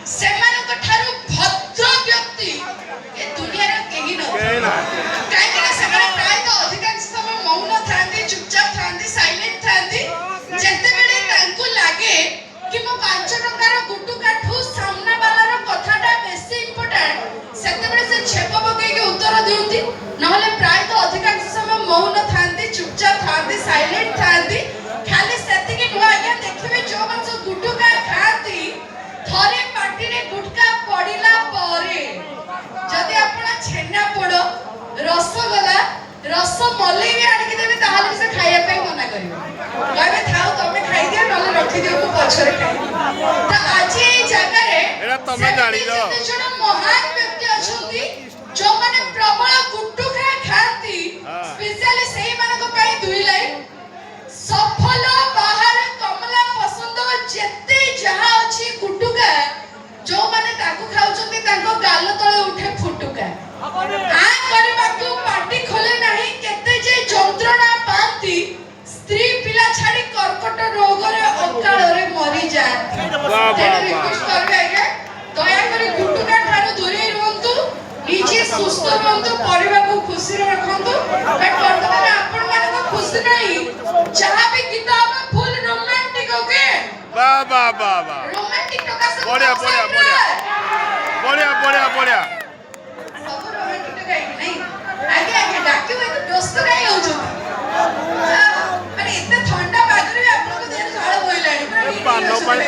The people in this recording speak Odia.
ସେମାନଙ୍କ ଠାରୁ ଭଦ୍ର ବ୍ୟକ୍ତି ଏ ଦୁନିଆରେ କେହି ନଥିବେ। କାହିଁକି ନା ସେମାନେ ପ୍ରାୟତଃ ଅଧିକାଂଶ ସମୟ ମୌନ ଥାନ୍ତି, ଚୁପଚାପ ଥାନ୍ତି, ସାଇଲେଣ୍ଟ ଥାନ୍ତି। ଯେତେବେଳେ ତାଙ୍କୁ ଲାଗେ କି ମୋ 5 ଟଙ୍କାର ଗୁଟୁକାଠୁ ସାମ୍ନା ବାଲାର କଥାଟା ବେଶୀ ଇମ୍ପୋର୍ଟାଣ୍ଟ, ସେତେବେଳେ ସେ ଛେପ ପକେଇକି ଉତ୍ତର ଦିଅନ୍ତି। ନହେଲେ ପ୍ରାୟତଃ ଅଧିକାଂଶ ସମୟ ମୌନ ଥାନ୍ତି, ଚୁପଚାପ ଥାନ୍ତି, ସାଇଲେଣ୍ଟ ଥାନ୍ତି। ଖାଲି ସେତିକି ନୁହଁ ଆଜ୍ଞା, ଦେଖିବେ ଯୋଉମାନେ ସବୁ ଗୁଟୁକା ଖାଆନ୍ତି, ଥରେ ପାଟିରେ ଗୁଟକା ପଡ଼ିଲା ପରେ ଯଦି ଆପଣ ଛେନାପୋଡ଼, ରସଗୋଲା, ରସମଲେଇ ବି ଆଣିକି ଦେବେ ତାହେଲେ ବି ସେ ଖାଇବା ପାଇଁ ମନା କରିବେ। କହିବେ ଥାଉ ତମେ ଖାଇଦିଅ, ନହେଲେ ରଖିଦିଅ ମୁଁ ପଛରେ ଖାଇବି। ତ ଆଜି ଏଇ ଜାଗାରେ କେତେ ଜଣ ମହାନ ବ୍ୟକ୍ତି ଅଛନ୍ତି ଯୋଉମାନେ ପ୍ରବଳ ଗୁଟୁକା ଖାଆନ୍ତି। ସ୍ପେଶାଲି ସେଇମାନଙ୍କ ପାଇଁ 2 ଲାଇନ୍। ସଫଳ ବାହାର କମଲା ପସନ୍ଦ ଯେତେ ଯାହା ଅଛି ଗୁଟୁକା, ଯୋଉମାନେ ତାକୁ ଖାଉଛନ୍ତି ତାଙ୍କ ଗାଲ ତଳେ ଉଠେ ଫୁଟୁକା। ଆ କରିବାକୁ ପାଟି ଖୋଲେ ନାହିଁ, କେତେ ଯେ ଯନ୍ତ୍ରଣା ପାଆନ୍ତି। ସ୍ତ୍ରୀ ପିଲା ଛାଡ଼ି କର୍କଟ ରୋଗରେ ଅକାଳରେ ମରିଯାଆନ୍ତି। ତେଣୁ ରିକ୍ୱେଷ୍ଟ କରିବେ ଆଜ୍ଞା, ଦୟାକରି ଗୁଟୁକା ଠାରୁ ଦୂରେଇ ରୁହନ୍ତୁ, ନିଜେ ସୁସ୍ଥ ରୁହନ୍ତୁ, ପରିବାରକୁ ଖୁସିରେ ରଖନ୍ତୁ। ବଟ୍ ବର୍ତ୍ତମାନ ଆପଣମାନଙ୍କ ଖୁସି ନାହିଁ, ଯାହା ବି ଗୀତ ହବ ଫୁଲ୍ ରୋମାଣ୍ଟିକ୍। ଓକେ, वाह वाह वाह वाह, ରୋମାଣ୍ଟିକ୍ ଟକା ସବୁ बढ़िया बढ़िया बढ़िया बढ़िया बढ़िया बढ़िया। ସବୁ ରୋମାଣ୍ଟିକ୍ ଟକା ହେଇକି ନାହିଁ। ଆଜ୍ଞା ଆଜ୍ଞା ଡାକିବ, ଏତେ ବ୍ୟସ୍ତ କାହିଁ ହେଉଛନ୍ତି? ମାନେ ଏତେ ଥଣ୍ଡା ପାଗରେ ବି ଆପଣଙ୍କ ଦେହରେ ଝାଳ ବୋହିଲାଣି। ପାନ ପାଇଁ